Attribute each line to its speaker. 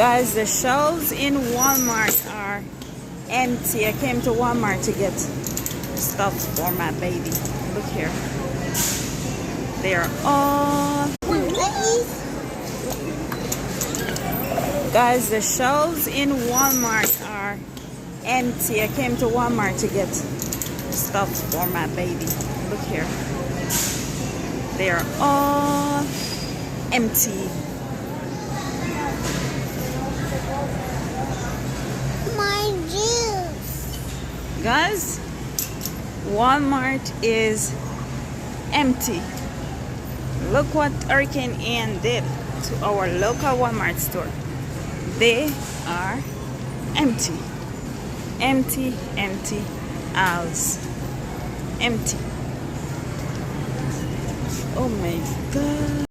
Speaker 1: Guys, the shelves in Walmart are empty. I came to Walmart to get stuff for my baby. Look here. They are all... Guys, the shelves in Walmart are empty. I came to Walmart to get stuff for my baby. Look here. They are all empty.
Speaker 2: My juice.
Speaker 1: Guys, Walmart is empty. Look what Hurricane Ian did to our local Walmart store. They are empty. Empty, empty aisles. Empty. Oh my God.